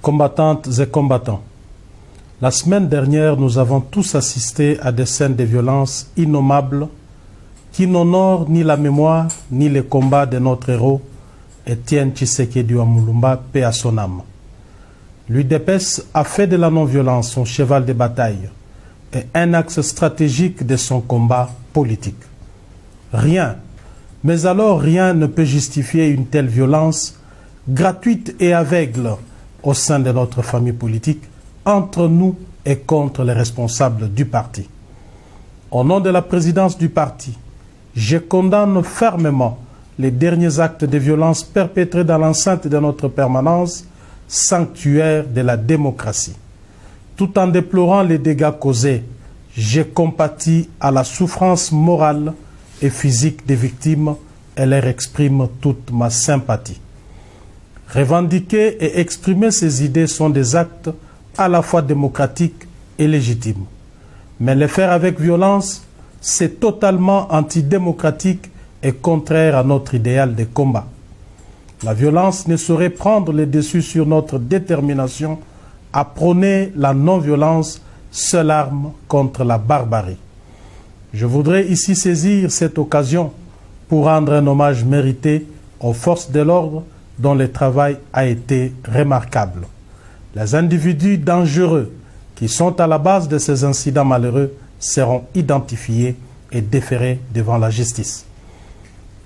Combattantes et combattants, la semaine dernière, nous avons tous assisté à des scènes de violence innommables qui n'honorent ni la mémoire ni les combats de notre héros Étienne Tshisekedi Mulumba, paix à son âme. L'UDPS a fait de la non-violence son cheval de bataille et un axe stratégique de son combat politique. Rien, mais alors rien ne peut justifier une telle violence gratuite et aveugle au sein de notre famille politique, entre nous et contre les responsables du parti. Au nom de la présidence du parti, je condamne fermement les derniers actes de violence perpétrés dans l'enceinte de notre permanence, sanctuaire de la démocratie. Tout en déplorant les dégâts causés, je compatis à la souffrance morale et physique des victimes et leur exprime toute ma sympathie. Revendiquer et exprimer ces idées sont des actes à la fois démocratiques et légitimes. Mais les faire avec violence, c'est totalement antidémocratique et contraire à notre idéal de combat. La violence ne saurait prendre le dessus sur notre détermination à prôner la non-violence, seule arme contre la barbarie. Je voudrais ici saisir cette occasion pour rendre un hommage mérité aux forces de l'ordre dont le travail a été remarquable. Les individus dangereux qui sont à la base de ces incidents malheureux seront identifiés et déférés devant la justice.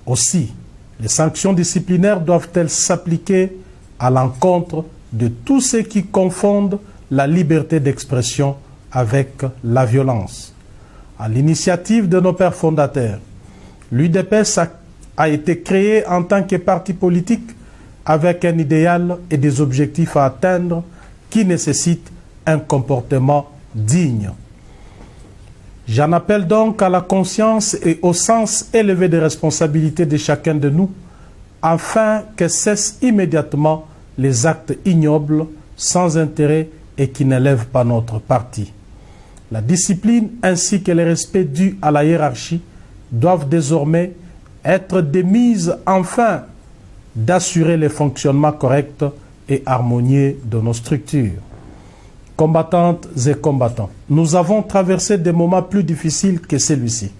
Aussi, les sanctions disciplinaires doivent-elles s'appliquer à l'encontre de tous ceux qui confondent la liberté d'expression avec la violence. À l'initiative de nos pères fondateurs, l'UDPS a été créée en tant que parti politique avec un idéal et des objectifs à atteindre qui nécessitent un comportement digne. J'en appelle donc à la conscience et au sens élevé des responsabilités de chacun de nous, afin que cessent immédiatement les actes ignobles, sans intérêt et qui n'élèvent pas notre parti. La discipline ainsi que le respect dû à la hiérarchie doivent désormais être des mises afin d'assurer le fonctionnement correct et harmonieux de nos structures. Combattantes et combattants, nous avons traversé des moments plus difficiles que celui-ci.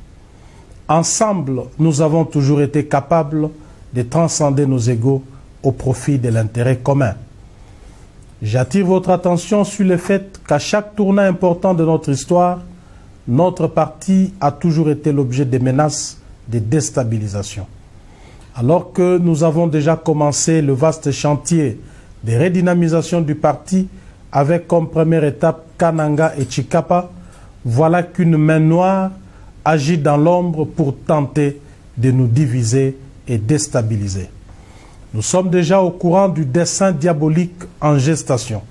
Ensemble, nous avons toujours été capables de transcender nos égos au profit de l'intérêt commun. J'attire votre attention sur le fait qu'à chaque tournant important de notre histoire, notre parti a toujours été l'objet de menaces de déstabilisation. Alors que nous avons déjà commencé le vaste chantier de redynamisation du parti avec comme première étape Kananga et Tshikapa, voilà qu'une main noire agit dans l'ombre pour tenter de nous diviser et déstabiliser. Nous sommes déjà au courant du dessein diabolique en gestation.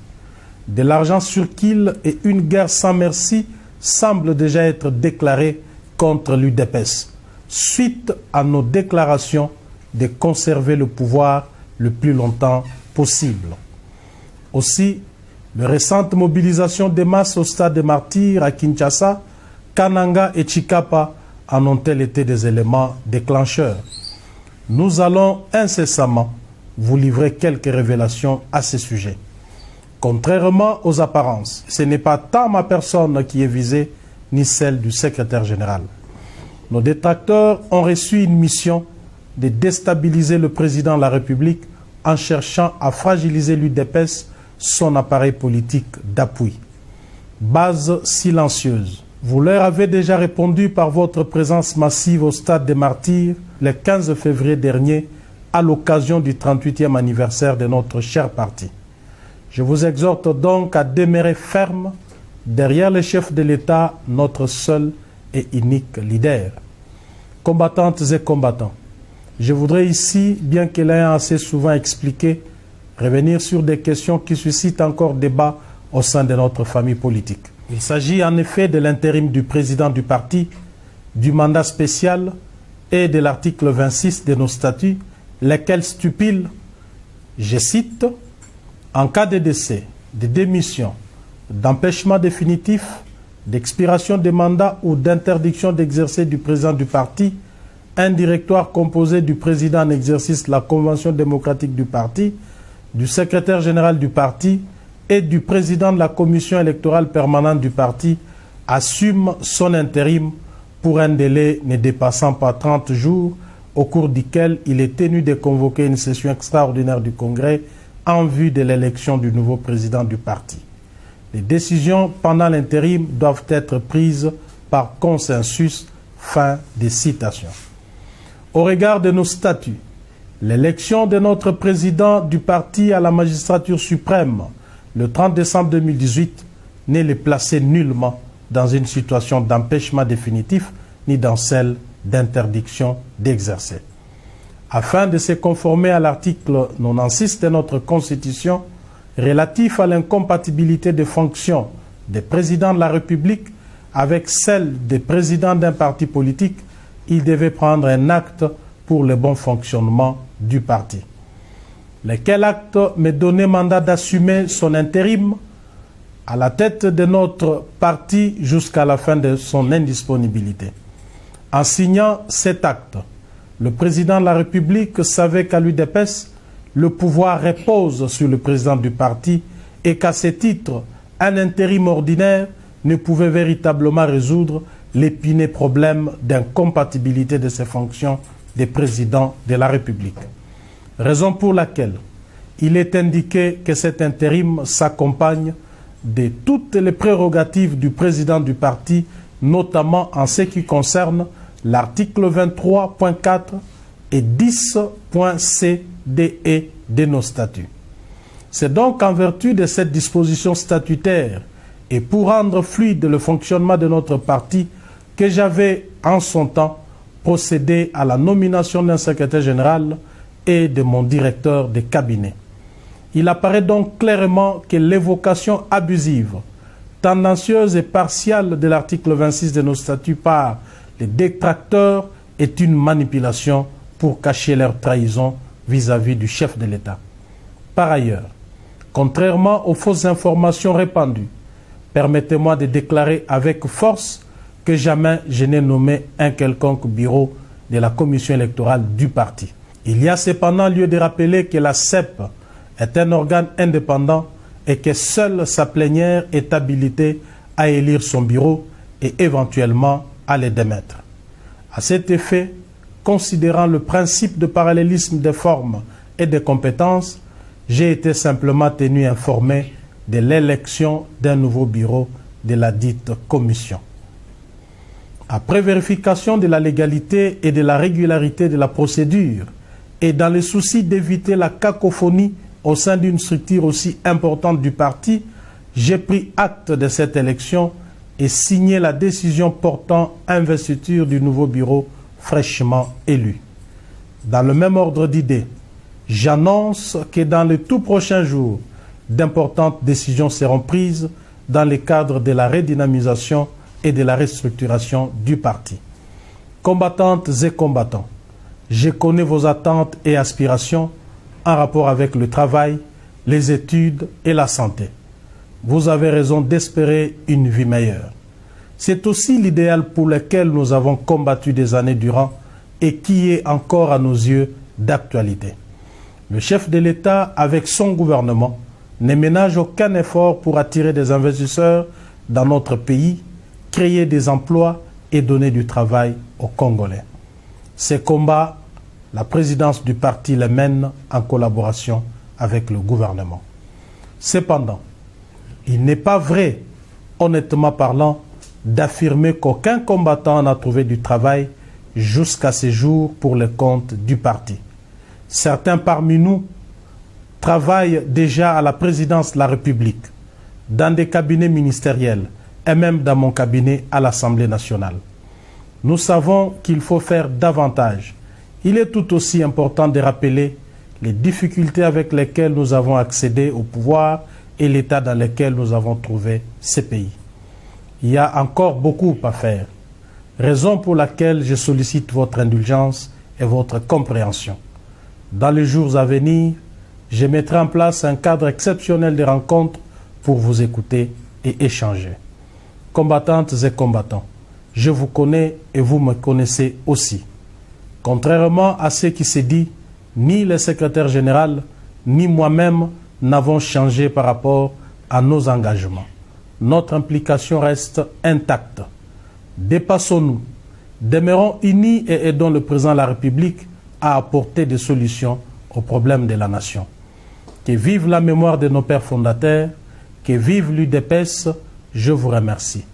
De l'argent circule et une guerre sans merci semble déjà être déclarée contre l'UDPS, suite à nos déclarations de conserver le pouvoir le plus longtemps possible. Aussi, les récentes mobilisations des masses au stade des martyrs à Kinshasa, Kananga et Tshikapa en ont-elles été des éléments déclencheurs. Nous allons incessamment vous livrer quelques révélations à ce sujet. Contrairement aux apparences, ce n'est pas tant ma personne qui est visée, ni celle du secrétaire général. Nos détracteurs ont reçu une mission de déstabiliser le président de la République en cherchant à fragiliser l'UDPS, son appareil politique d'appui. Base silencieuse. Vous leur avez déjà répondu par votre présence massive au stade des martyrs le 15 février dernier à l'occasion du 38e anniversaire de notre cher parti. Je vous exhorte donc à demeurer ferme derrière le chef de l'État, notre seul et unique leader. Combattantes et combattants, je voudrais ici, bien que l'ayant assez souvent expliqué, revenir sur des questions qui suscitent encore débat au sein de notre famille politique. Il s'agit en effet de l'intérim du président du parti, du mandat spécial et de l'article 26 de nos statuts, lesquels stipulent, je cite, « En cas de décès, de démission, d'empêchement définitif, d'expiration des mandats ou d'interdiction d'exercer du président du parti, un directoire composé du président en exercice de la Convention démocratique du parti, du secrétaire général du parti, et du président de la commission électorale permanente du parti assume son intérim pour un délai ne dépassant pas 30 jours, au cours duquel il est tenu de convoquer une session extraordinaire du Congrès en vue de l'élection du nouveau président du parti. Les décisions pendant l'intérim doivent être prises par consensus. Fin des citations. Au regard de nos statuts, l'élection de notre président du parti à la magistrature suprême le 30 décembre 2018 n'est le placer nullement dans une situation d'empêchement définitif ni dans celle d'interdiction d'exercer. Afin de se conformer à l'article 96 de notre Constitution relatif à l'incompatibilité des fonctions des présidents de la République avec celle des présidents d'un parti politique, il devait prendre un acte pour le bon fonctionnement du parti. Lequel acte me donnait mandat d'assumer son intérim à la tête de notre parti jusqu'à la fin de son indisponibilité. En signant cet acte, le président de la République savait qu'à l'UDPS, le pouvoir repose sur le président du parti et qu'à ce titre, un intérim ordinaire ne pouvait véritablement résoudre l'épineux problème d'incompatibilité de ses fonctions de président de la République. Raison pour laquelle il est indiqué que cet intérim s'accompagne de toutes les prérogatives du président du parti, notamment en ce qui concerne l'article 23.4 et 10.c, d et de nos statuts. C'est donc en vertu de cette disposition statutaire et pour rendre fluide le fonctionnement de notre parti que j'avais en son temps procédé à la nomination d'un secrétaire général et de mon directeur de cabinet. Il apparaît donc clairement que l'évocation abusive, tendancieuse et partiale de l'article 26 de nos statuts par les détracteurs est une manipulation pour cacher leur trahison vis-à-vis du chef de l'État. Par ailleurs, contrairement aux fausses informations répandues, permettez-moi de déclarer avec force que jamais je n'ai nommé un quelconque bureau de la commission électorale du parti. Il y a cependant lieu de rappeler que la CEP est un organe indépendant et que seule sa plénière est habilitée à élire son bureau et éventuellement à le démettre. À cet effet, considérant le principe de parallélisme des formes et des compétences, j'ai été simplement tenu informé de l'élection d'un nouveau bureau de la dite commission. Après vérification de la légalité et de la régularité de la procédure, et dans le souci d'éviter la cacophonie au sein d'une structure aussi importante du parti, j'ai pris acte de cette élection et signé la décision portant investiture du nouveau bureau fraîchement élu. Dans le même ordre d'idées, j'annonce que dans les tout prochains jours, d'importantes décisions seront prises dans le cadre de la redynamisation et de la restructuration du parti. Combattantes et combattants, je connais vos attentes et aspirations en rapport avec le travail, les études et la santé. Vous avez raison d'espérer une vie meilleure. C'est aussi l'idéal pour lequel nous avons combattu des années durant et qui est encore à nos yeux d'actualité. Le chef de l'État, avec son gouvernement, ne ménage aucun effort pour attirer des investisseurs dans notre pays, créer des emplois et donner du travail aux Congolais. Ces combats, la présidence du parti les mène en collaboration avec le gouvernement. Cependant, il n'est pas vrai, honnêtement parlant, d'affirmer qu'aucun combattant n'a trouvé du travail jusqu'à ce jour pour le compte du parti. Certains parmi nous travaillent déjà à la présidence de la République, dans des cabinets ministériels et même dans mon cabinet à l'Assemblée nationale. Nous savons qu'il faut faire davantage. Il est tout aussi important de rappeler les difficultés avec lesquelles nous avons accédé au pouvoir et l'état dans lequel nous avons trouvé ces pays. Il y a encore beaucoup à faire, raison pour laquelle je sollicite votre indulgence et votre compréhension. Dans les jours à venir, je mettrai en place un cadre exceptionnel de rencontres pour vous écouter et échanger. Combattantes et combattants, je vous connais et vous me connaissez aussi. Contrairement à ce qui s'est dit, ni le secrétaire général, ni moi-même n'avons changé par rapport à nos engagements. Notre implication reste intacte. Dépassons-nous, demeurons unis et aidons le président de la République à apporter des solutions aux problèmes de la nation. Que vive la mémoire de nos pères fondateurs, que vive l'UDPS, je vous remercie.